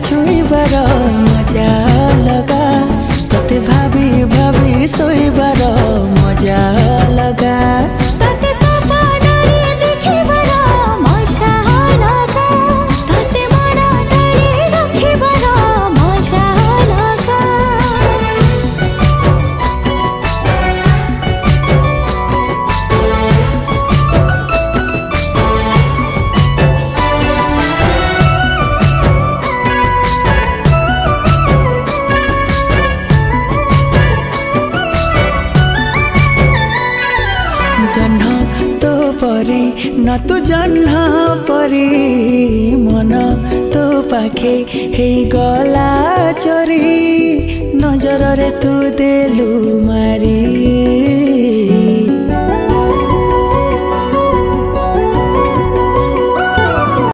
छुईबार मजा लगा तोते भाभी भाभी सोईबार मजा लगा तोते सपनारे देखिबार मजा लगा तोते मन तले रखिबार मजा लगा जह्न तो परी न तू जह्न परी मन तो पाखे हे गला चोरी नजर रे तू देलु मारी